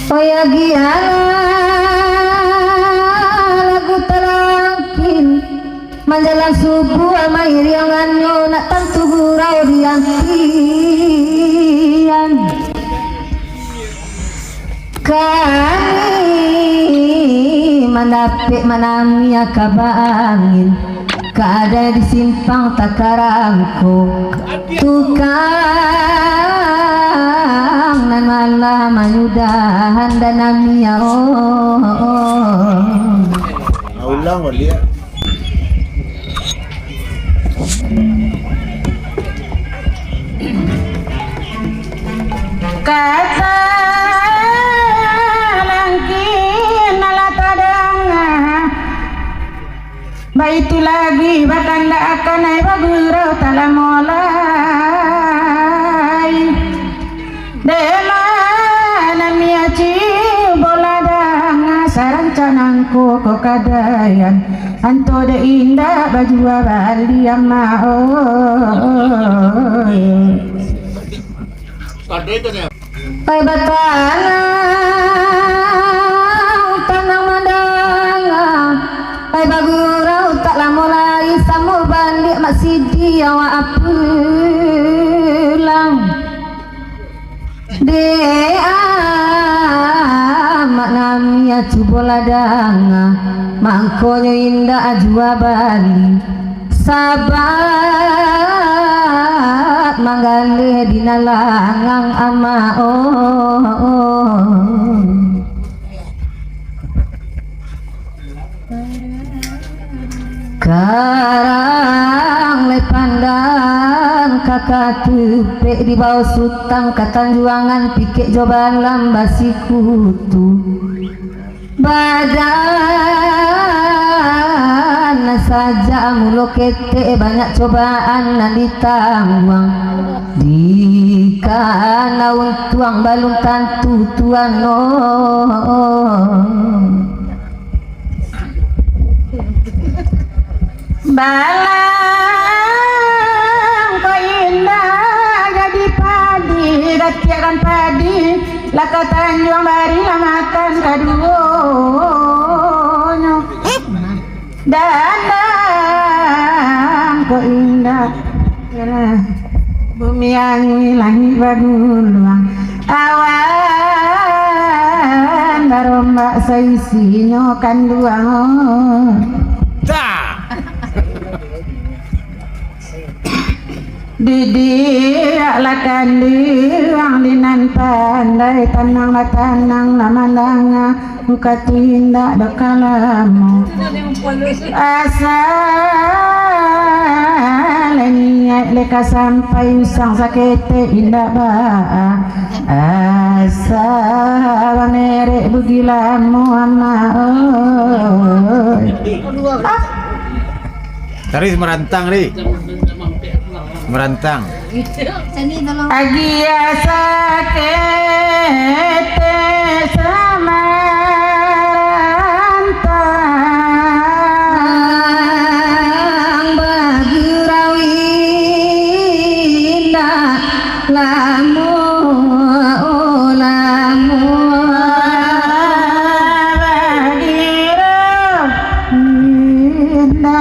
Oya lagu terangkin menjelang subuh amair yang anu nak tentu gurau diantian kami menapik menamia kabangin keada di simpang takarangku tukang nan malah mayudahan dan namia ulang dia kata langkin alatadanga baitu lagi bakanda akan ay bagurau talamolai dema namiaci boladanga sarancanangku kokadayan anto de indah baju bali amma pai batana tanang mandanga pai bagurau tak lamolai samul balik masih dia wa apulang dea mak namia cuboladanga mangkonyo indah ajwa bali sabat manggalih dinalangang ama karang le pandang kakak tupek di bawah sutang katanjuangan pikik joban lambasi kutu badan saja mulo kete banyak cobaan nan ditanggung di kana tuang balung tantu tuan balang ko indah jadi padi gatiakan padi laka tanjuang bari lamakan kaduonyo dandang ko indah bumi yang langit baguluang awan barombak saisinya kanduang Didi lakan diang dinan pandai tanang lamandanga muka tindak dokalamu asal niat leka sampai usang sakete indah ba asal merek bugilamu ama Taris merantang ri merantang agia sakete sama rantang bagi rawinda lamu bagi rawinda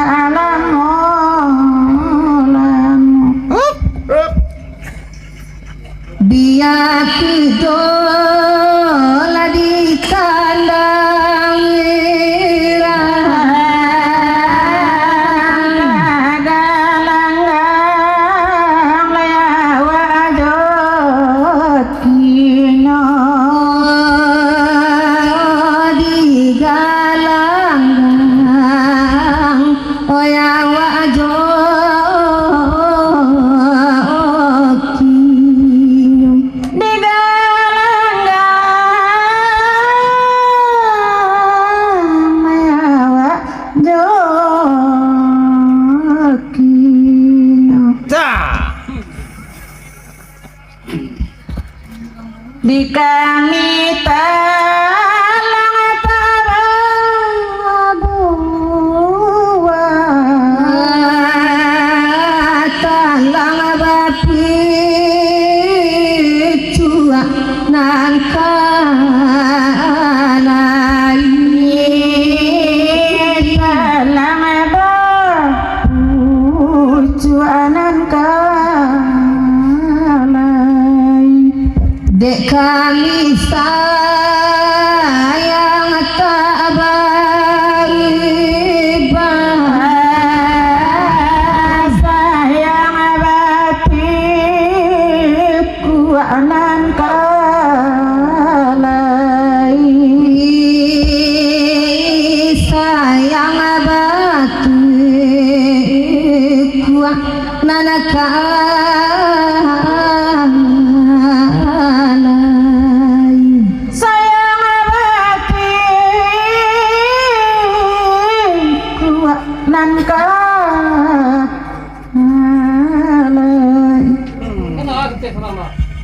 dia tidola di kandang galang layawa ajot kino di galang oyawa ajot di kami talang tabua talang bapi cua nangka Dek kami sayang tak beribah, sayang batiku anan kalai, sayang batiku anan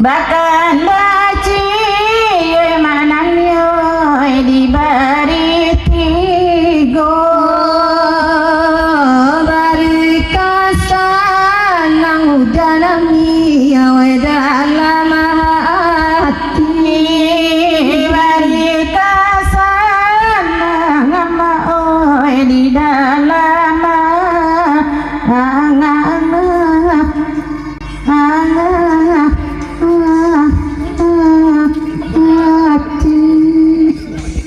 bahkan daci mananyo diberi tigo bari kasanang udanami awe dalam hati bari kasanang amaoy di dalam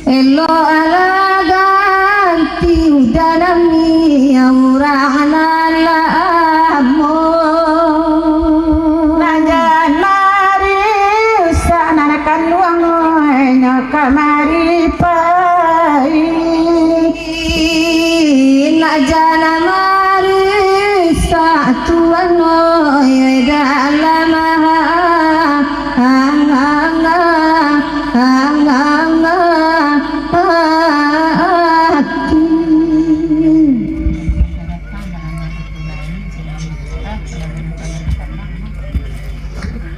Elo ala ganti udanami aurahna lamo najan mari sananakan luang kamari pai najan mari satuan dalam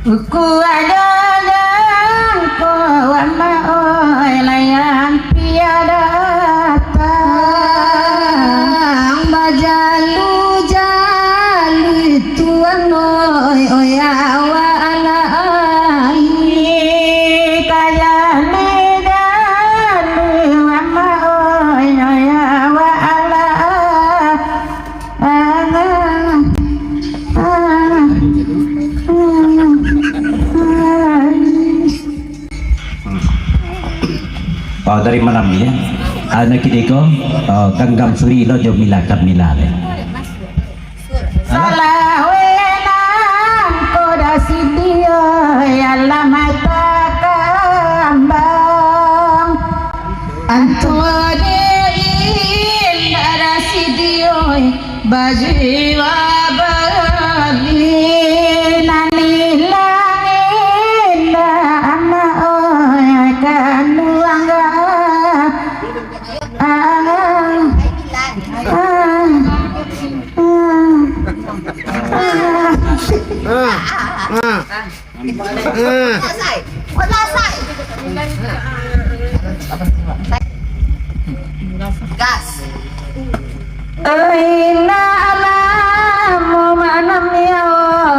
ku ada dan ku wama oi layang piada datang bajalu jali tuan oi oi awa ala ai kaya medan wama oi oi awa ala dari mana ya? Anak kita ko ganggam suri lo jo milakan milale. Salawenang koda sidio yalla mata kambang antode indara sidio bajiwa bali nanilangin ama oy kanuanga gas mo manam ya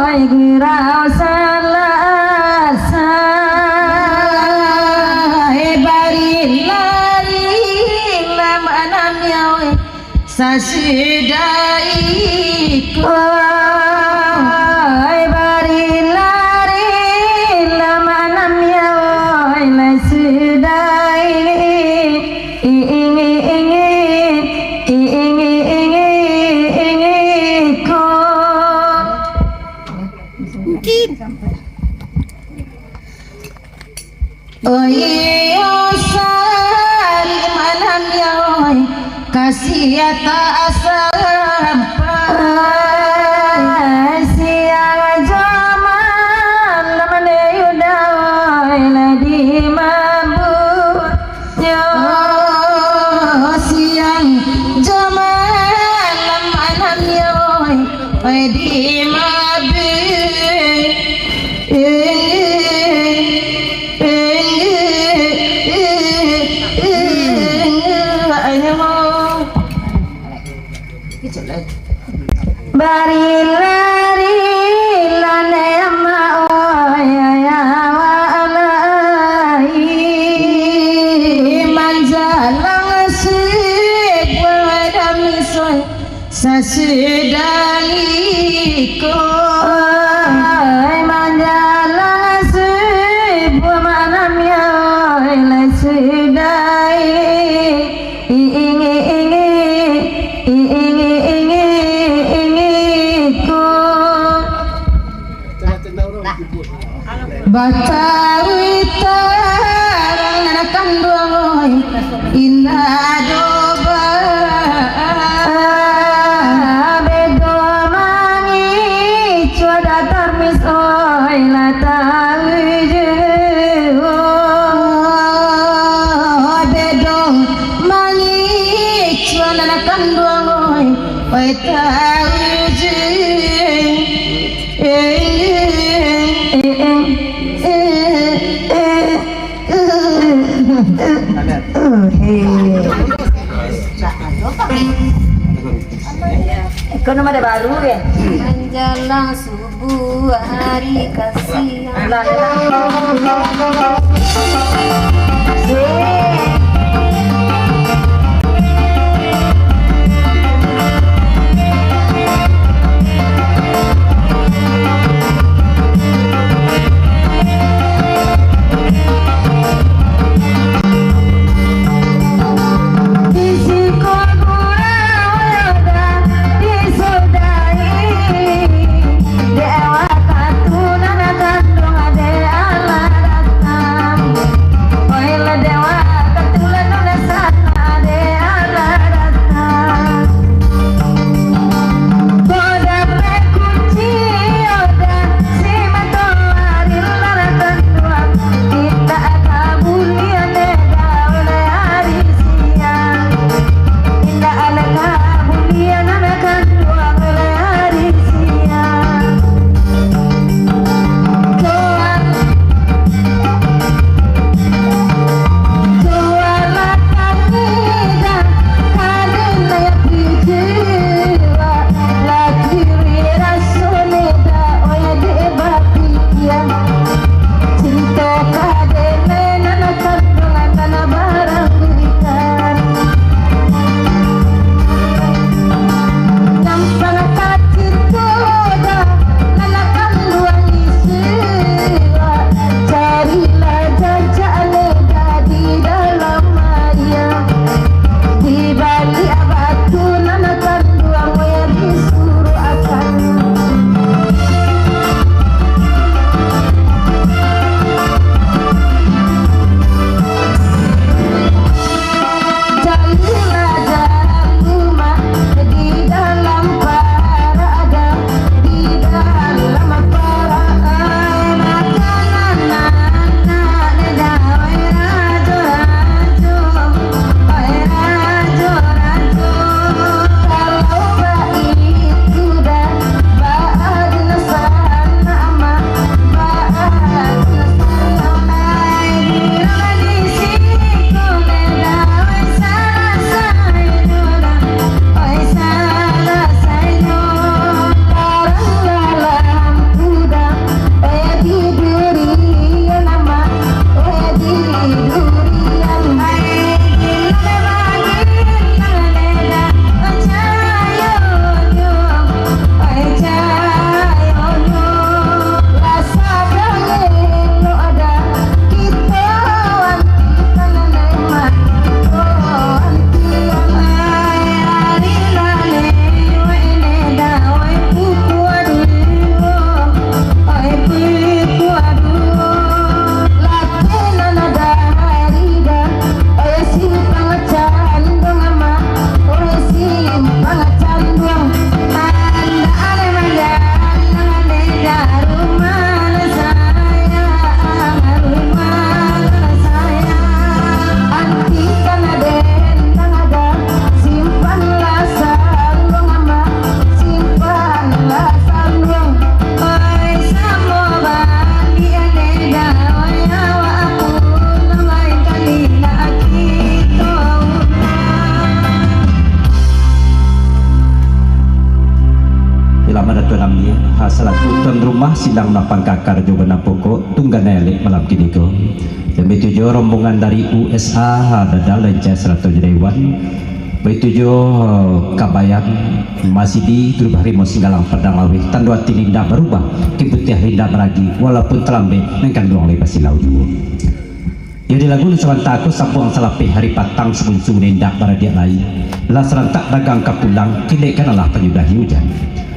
oi girau salah bari lari manam ya oi sasidai ko bari lari manam ya oi sasidai Oi osari malam ya oi kasih tak sampai siang zaman namane yuda oi ladi mabuk yo siang zaman malam ya oi di mabuk bari lari lane ama oya wa alai manjalang segwadami soy sasidai ko manjalang Kau nama ada baru ya? Menjelang subuh hari kasih tuan rumah sidang napang kakar juga napoko tunggan elek malam kini ko. Demi tujuh rombongan dari USA ada lencah 100 Dewan. Betujuh kabayan masih di grup harimau singgalang padang awih tandua tilinda berubah kiputih hinda meragi walaupun telambe nengkan doang lepas silau juga. Jadi lagu nusawan taku sapuang salapi hari patang sebun-sebun indah para dia lain lah serentak dagang kapulang kini kanalah penyudahi hujan.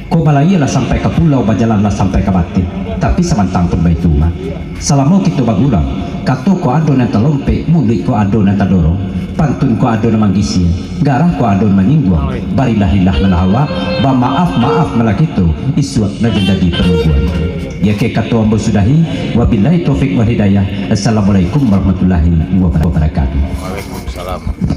Ko malaya lah sampai ke pulau bajalan lah sampai ke batin tapi semantang pun baik rumah salamu kita bagulang kato ko ado nanta lompe mulik ko ado nanta dorong pantun ko ado na manggisi garah ko ado maningguang barilah-ilah melahawa ba maaf melakito isuat na jadi penungguan ya ke kato ambo sudahi wabillahi taufik wal hidayah. Assalamualaikum warahmatullahi wabarakatuh. Waalaikumsalam.